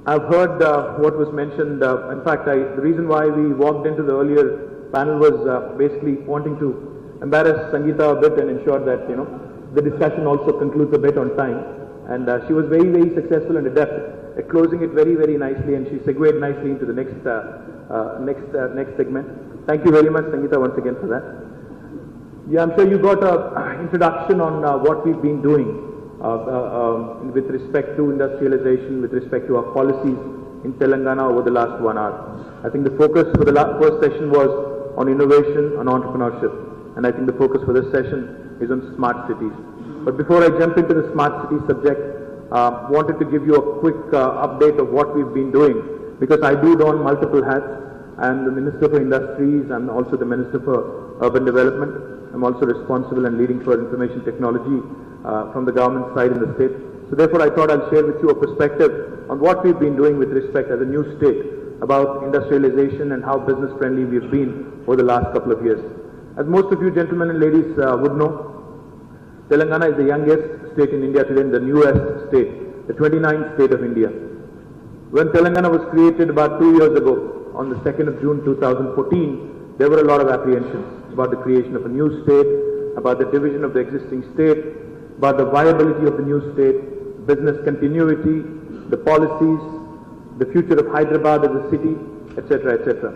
I've heard what was mentioned. In fact, the reason why we walked into the earlier panel was basically wanting to embarrass Sangeeta a bit and ensure that the discussion also concludes a bit on time. And she was very, very successful and adept at closing it very, very nicely, and she segued nicely into the next segment. Thank you very much, Sangeeta, once again for that. Yeah, I'm sure you got an introduction on what we've been doing with respect to industrialization, with respect to our policies in Telangana over the last 1 hour. I think the focus for the first session was on innovation, on entrepreneurship, and I think the focus for this session is on smart cities. But before I jump into the smart city subject, wanted to give you a quick update of what we've been doing, because I do don multiple hats. I'm the Minister for Industries, I'm also the Minister for Urban Development. I'm also responsible and leading for information technology from the government side in the state. So therefore I thought I'll share with you a perspective on what we've been doing with respect as a new state about industrialization and how business friendly we've been over the last couple of years. As most of you gentlemen and ladies would know, Telangana is the youngest state in India today and the newest state, the 29th state of India. When Telangana was created about 2 years ago, on the 2nd of June 2014, there were a lot of apprehensions about the creation of a new state, about the division of the existing state, about the viability of the new state, business continuity, the policies, the future of Hyderabad as a city, etc., etc.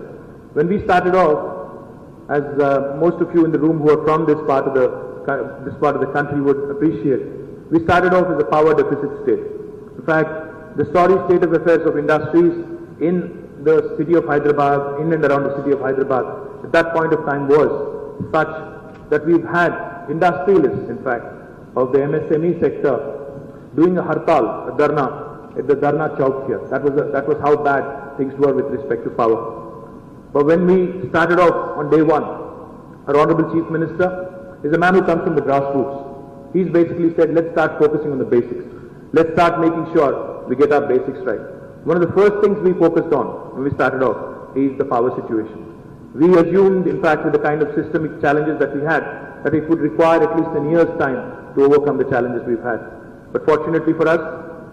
When we started off, as most of you in the room who are from this part of the country would appreciate, we started off as a power deficit state. In fact, the sorry state of affairs of industries in the city of Hyderabad, in and around the city of Hyderabad, at that point of time was such that we've had industrialists, in fact, of the MSME sector doing a hartal, a dharna, at the Dharna Chowk here. That was how bad things were with respect to power. But when we started off on day one, our Honorable Chief Minister is a man who comes from the grassroots. He's basically said, let's start focusing on the basics. Let's start making sure we get our basics right. One of the first things we focused on when we started off is the power situation. We assumed, in fact, with the kind of systemic challenges that we had, that it would require at least a year's time to overcome the challenges we've had. But fortunately for us,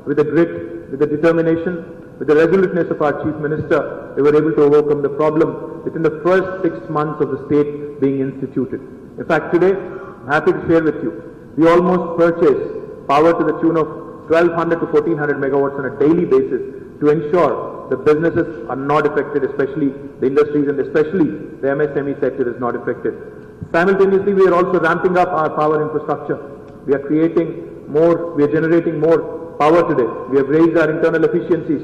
with the grit, with the determination, with the resoluteness of our Chief Minister, we were able to overcome the problem within the first 6 months of the state being instituted. In fact, today, I'm happy to share with you, we almost purchase power to the tune of 1200 to 1400 megawatts on a daily basis to ensure the businesses are not affected, especially the industries and especially the MSME sector is not affected. Simultaneously, we are also ramping up our power infrastructure. We are creating more, we are generating more power today. We have raised our internal efficiencies.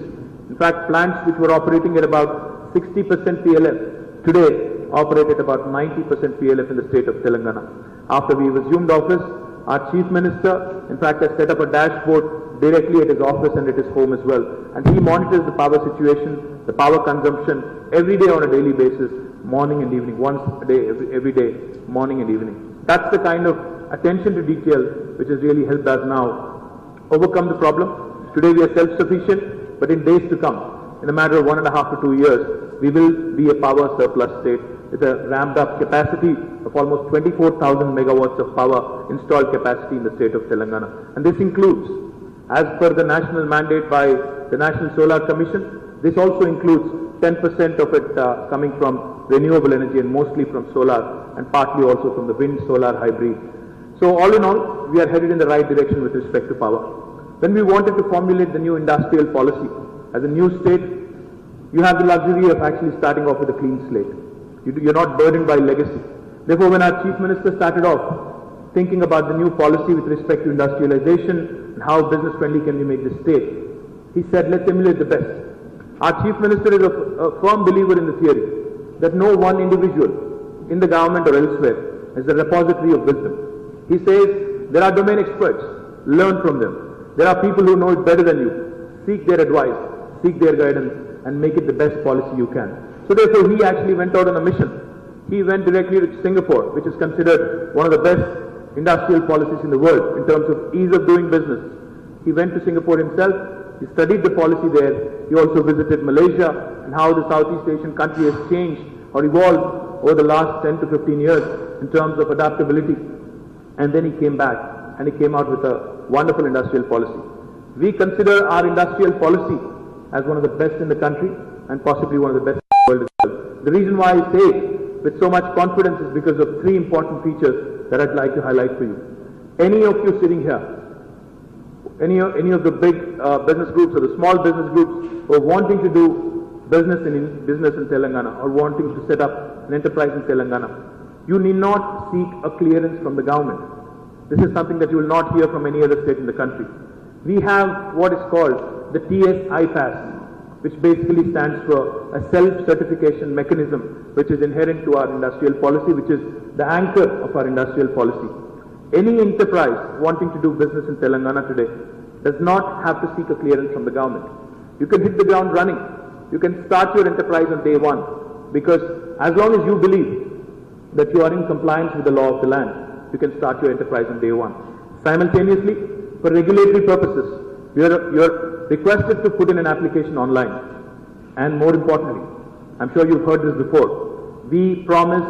In fact, plants which were operating at about 60% PLF today operate at about 90% PLF in the state of Telangana. After we assumed office, our Chief Minister, in fact, has set up a dashboard directly at his office and at his home as well. And he monitors the power situation, the power consumption every day on a daily basis, morning and evening, once a day, every day, morning and evening. That's the kind of attention to detail which has really helped us now overcome the problem. Today we are self-sufficient, but in days to come, in a matter of 1.5 to 2 years, we will be a power surplus state with a ramped up capacity of almost 24,000 megawatts of power installed capacity in the state of Telangana. And this includes, as per the national mandate by the National Solar Commission, this also includes 10% of it coming from renewable energy and mostly from solar and partly also from the wind-solar hybrid. So all in all, we are headed in the right direction with respect to power. When we wanted to formulate the new industrial policy, as a new state, you have the luxury of actually starting off with a clean slate. You're not burdened by legacy. Therefore, when our Chief Minister started off thinking about the new policy with respect to industrialization and how business friendly can we make this state, he said, let's emulate the best. Our Chief Minister is a firm believer in the theory that no one individual in the government or elsewhere is the repository of wisdom. He says, there are domain experts, learn from them. There are people who know it better than you. Seek their advice, seek their guidance, and make it the best policy you can. So therefore, he actually went out on a mission. He went directly to Singapore, which is considered one of the best industrial policies in the world in terms of ease of doing business. He went to Singapore himself. He studied the policy there. He also visited Malaysia and how the Southeast Asian country has changed or evolved over the last 10 to 15 years in terms of adaptability. And then he came back and he came out with a wonderful industrial policy. We consider our industrial policy as one of the best in the country and possibly one of the best in the world as well. The reason why I say it with so much confidence is because of three important features that I'd like to highlight for you. Any of you sitting here, any of the big business groups or the small business groups who are wanting to do business in Telangana or wanting to set up an enterprise in Telangana, you need not seek a clearance from the government. This is something that you will not hear from any other state in the country. We have what is called the TS iPass, which basically stands for a self-certification mechanism which is inherent to our industrial policy, which is the anchor of our industrial policy. Any enterprise wanting to do business in Telangana today does not have to seek a clearance from the government. You can hit the ground running. You can start your enterprise on day one, because as long as you believe that you are in compliance with the law of the land, you can start your enterprise on day one. Simultaneously, for regulatory purposes, you are requested to put in an application online. And more importantly, I'm sure you've heard this before, we promise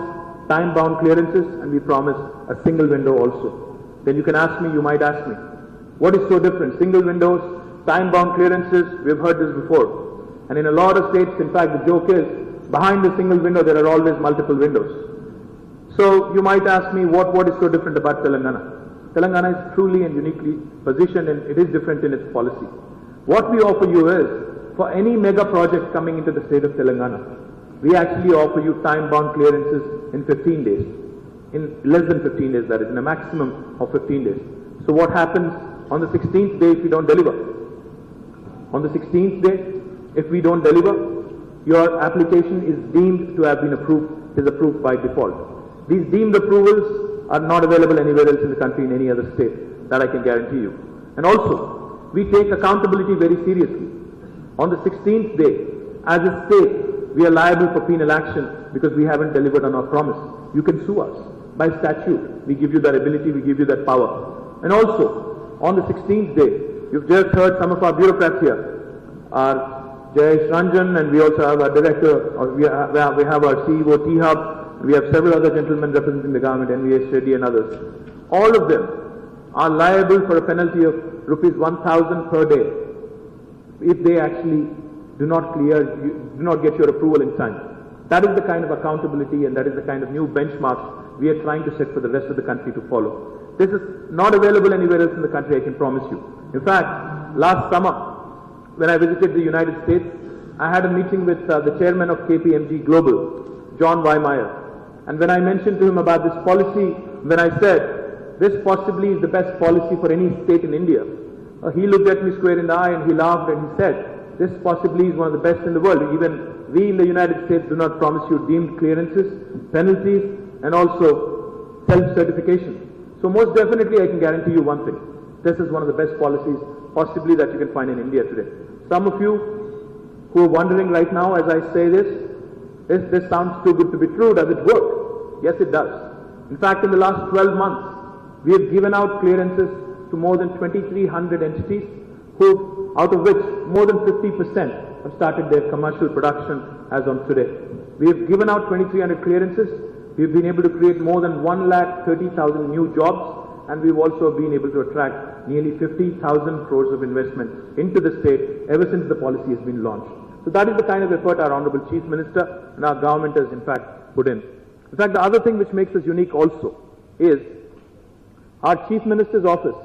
time-bound clearances and we promise a single window also. Then you can ask me, you might ask me, what is so different? Single windows, time-bound clearances, we've heard this before. And in a lot of states, in fact, the joke is, behind the single window, there are always multiple windows. So you might ask me, what is so different about Telangana? Telangana is truly and uniquely positioned, and it is different in its policy. What we offer you is, for any mega project coming into the state of Telangana, we actually offer you time-bound clearances in 15 days. In less than 15 days, that is, in a maximum of 15 days. So what happens on the 16th day if we don't deliver? On the 16th day, if we don't deliver, your application is deemed to have been approved, is approved by default. These deemed approvals are not available anywhere else in the country in any other state, that I can guarantee you. And also, we take accountability very seriously. On the 16th day, as a state, we are liable for penal action because we haven't delivered on our promise. You can sue us. By statute, we give you that ability, we give you that power. And also, on the 16th day, you've just heard some of our bureaucrats here, our Jayesh Ranjan, and we also have our director, or we have our CEO, T-Hub, we have several other gentlemen representing the government, NVS Reddy and others. All of them are liable for a penalty of rupees 1,000 per day if they actually do not get your approval in time. That is the kind of accountability and that is the kind of new benchmarks we are trying to set for the rest of the country to follow. This is not available anywhere else in the country, I can promise you. In fact, last summer, when I visited the United States, I had a meeting with the chairman of KPMG Global, John Weimeyer. And when I mentioned to him about this policy, when I said, this possibly is the best policy for any state in India, he looked at me square in the eye and he laughed and he said, this possibly is one of the best in the world. Even we in the United States do not promise you deemed clearances, penalties, and also self-certification. So most definitely I can guarantee you one thing. This is one of the best policies possibly that you can find in India today. Some of you who are wondering right now as I say this sounds too good to be true. Does it work? Yes, it does. In fact, in the last 12 months, we have given out clearances to more than 2,300 entities, out of which more than 50% have started their commercial production as on today. We have given out 2,300 clearances. We've been able to create more than 1,30,000 new jobs, and we've also been able to attract nearly 50,000 crores of investment into the state ever since the policy has been launched. So that is the kind of effort our Honorable Chief Minister and our government has in fact put in. In fact, the other thing which makes us unique also is our Chief Minister's office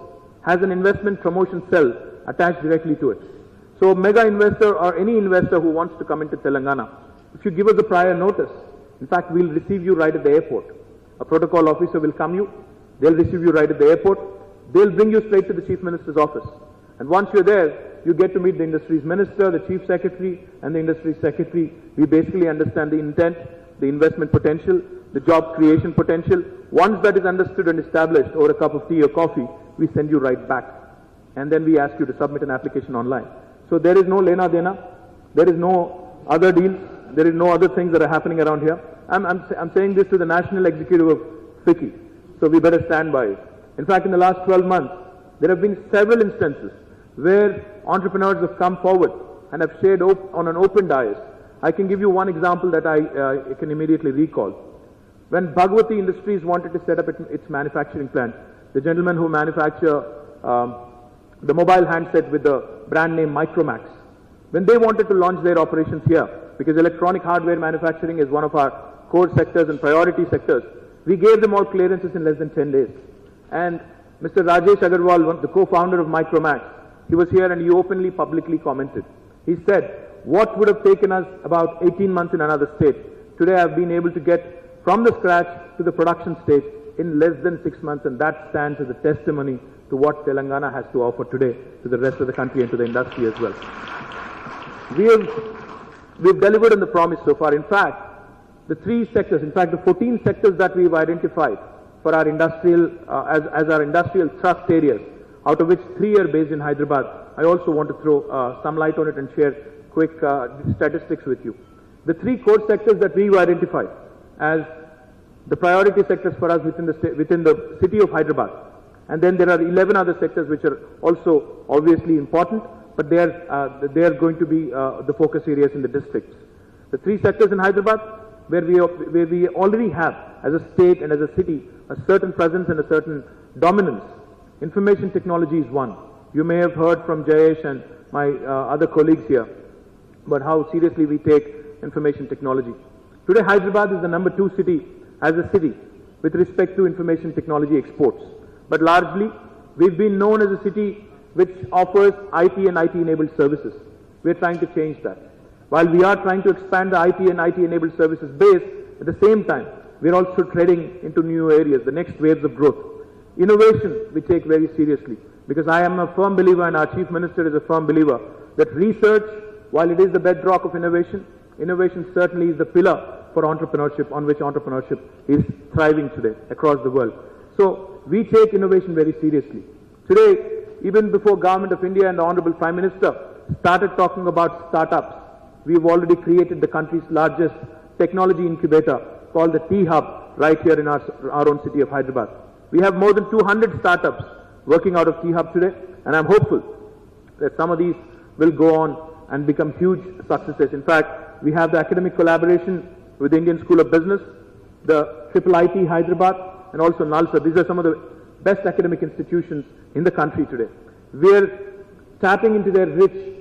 has an investment promotion cell attached directly to it. So a mega investor or any investor who wants to come into Telangana, if you give us a prior notice, in fact, we'll receive you right at the airport. A protocol officer will come you, they'll receive you right at the airport, they'll bring you straight to the Chief Minister's office. And once you're there, you get to meet the industry's minister, the chief secretary, and the industry secretary. We basically understand the intent, the investment potential, the job creation potential. Once that is understood and established over a cup of tea or coffee, we send you right back. And then we ask you to submit an application online. So there is no lena dena, there is no other deals, there is no other things that are happening around here. I'm saying this to the national executive of FICCI, so we better stand by it. In fact, in the last 12 months, there have been several instances where entrepreneurs have come forward and have shared on an open dais. I can give you one example that I can immediately recall. When Bhagwati Industries wanted to set up its manufacturing plant, the gentlemen who manufacture the mobile handset with the brand name Micromax, when they wanted to launch their operations here, because electronic hardware manufacturing is one of our core sectors and priority sectors, we gave them all clearances in less than 10 days. And Mr. Rajesh Agarwal, the co-founder of Micromax, he was here and he openly, publicly commented. He said, what would have taken us about 18 months in another state, today I've been able to get from the scratch to the production stage in less than 6 months, and that stands as a testimony to what Telangana has to offer today to the rest of the country and to the industry as well. We've delivered on the promise so far. In fact, the 3 sectors, in fact the 14 sectors that we've identified for our industrial, as our industrial thrust areas, out of which 3 are based in Hyderabad. I also want to throw some light on it and share quick statistics with you. The 3 core sectors that we've identified as the priority sectors for us within the city of Hyderabad. And then there are 11 other sectors which are also obviously important, but they are going to be the focus areas in the districts. The 3 sectors in Hyderabad where we already have as a state and as a city a certain presence and a certain dominance. Information technology is one. You may have heard from Jayesh and my other colleagues here about how seriously we take information technology. Today Hyderabad is the number 2 city as a city with respect to information technology exports. But largely we've been known as a city which offers IT and IT-enabled services. We're trying to change that. While we are trying to expand the IT and IT-enabled services base, at the same time, we're also treading into new areas, the next waves of growth. Innovation we take very seriously, because I am a firm believer and our Chief Minister is a firm believer that research, while it is the bedrock of innovation, innovation certainly is the pillar for entrepreneurship on which entrepreneurship is thriving today across the world. So we take innovation very seriously. Today, even before Government of India and the Honorable Prime Minister started talking about startups, we've already created the country's largest technology incubator called the T-Hub right here in our own city of Hyderabad. We have more than 200 startups working out of T-Hub today, and I'm hopeful that some of these will go on and become huge successes. In fact, we have the academic collaboration with the Indian School of Business, the IIIT Hyderabad, and also NALSA. These are some of the best academic institutions in the country today. We're tapping into their rich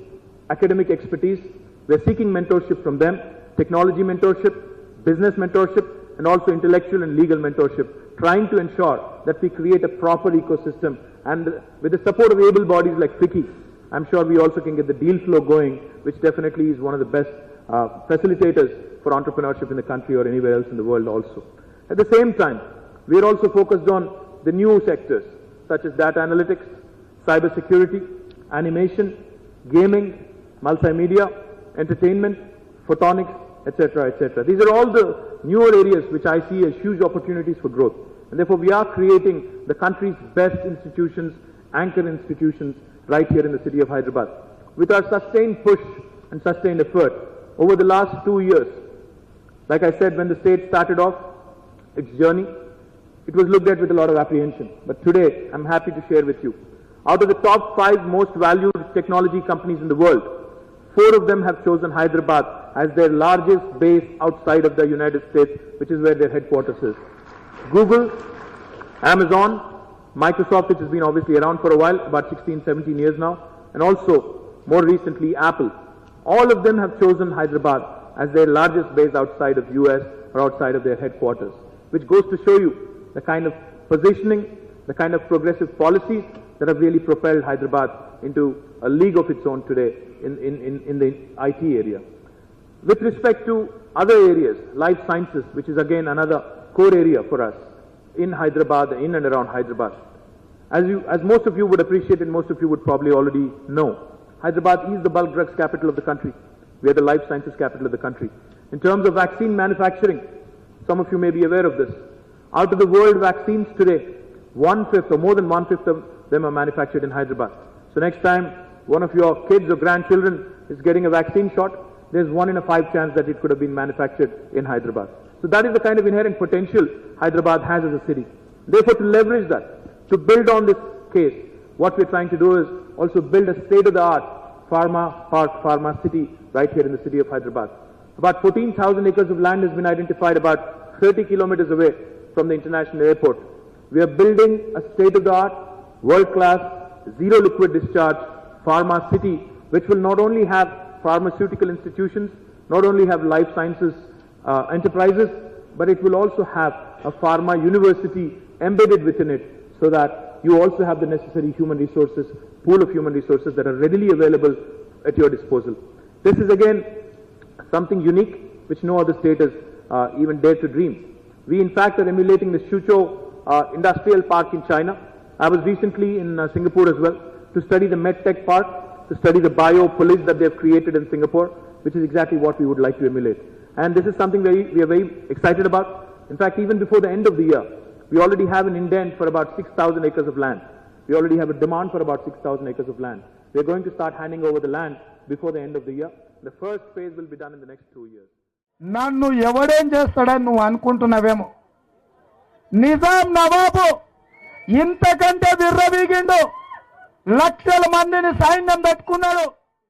academic expertise. We're seeking mentorship from them, technology mentorship, business mentorship, and also intellectual and legal mentorship, trying to ensure that we create a proper ecosystem. And with the support of able bodies like FICCI, I'm sure we also can get the deal flow going, which definitely is one of the best facilitators for entrepreneurship in the country or anywhere else in the world also. At the same time, we are also focused on the new sectors such as data analytics, cyber security, animation, gaming, multimedia, entertainment, photonics, etc., etc. These are all the newer areas which I see as huge opportunities for growth. And therefore, we are creating the country's best institutions, anchor institutions, right here in the city of Hyderabad. With our sustained push and sustained effort over the last 2 years, like I said, when the state started off its journey, it was looked at with a lot of apprehension. But today, I'm happy to share with you, out of the top 5 most valued technology companies in the world, 4 of them have chosen Hyderabad as their largest base outside of the United States, which is where their headquarters is. Google, Amazon, Microsoft, which has been obviously around for a while, about 16, 17 years now, and also more recently Apple. All of them have chosen Hyderabad as their largest base outside of US or outside of their headquarters, which goes to show you the kind of positioning, the kind of progressive policies that have really propelled Hyderabad into a league of its own today in the IT area. With respect to other areas, life sciences, which is again another core area for us in Hyderabad, in and around Hyderabad. As most of you would appreciate and most of you would probably already know, Hyderabad is the bulk drugs capital of the country. We are the life sciences capital of the country. In terms of vaccine manufacturing, some of you may be aware of this. Out of the world vaccines today, 1/5 or more than 1/5 of them are manufactured in Hyderabad. So next time one of your kids or grandchildren is getting a vaccine shot, there's 1 in a 5 chance that it could have been manufactured in Hyderabad. So that is the kind of inherent potential Hyderabad has as a city. Therefore, to leverage that, to build on this case, what we're trying to do is also build a state-of-the-art pharma park, pharma city right here in the city of Hyderabad. About 14,000 acres of land has been identified about 30 kilometers away from the international airport. We are building a state-of-the-art, world-class, zero liquid discharge pharma city, which will not only have pharmaceutical institutions, not only have life sciences enterprises, but it will also have a pharma university embedded within it, so that you also have the necessary human resources, pool of human resources that are readily available at your disposal. This is again something unique which no other state has even dared to dream. We in fact are emulating the Suzhou industrial park in China. I was recently in Singapore as well to study the MedTech park, to study the biopolis that they have created in Singapore, which is exactly what we would like to emulate. And this is something we are very excited about. In fact, even before the end of the year, we already have an indent for about 6,000 acres of land. We already have a demand for about 6,000 acres of land. We are going to start handing over the land before the end of the year. The first phase will be done in the next 2 years. నన్ను ఎవడేం చేస్తాడని నువ్వు అనుకుంటున్నావేమో. నిజాం నవాబు ఇంతకంటే విర్రవీగిండు, లక్షల మందిని సైన్యం పెట్టుకున్నాడు.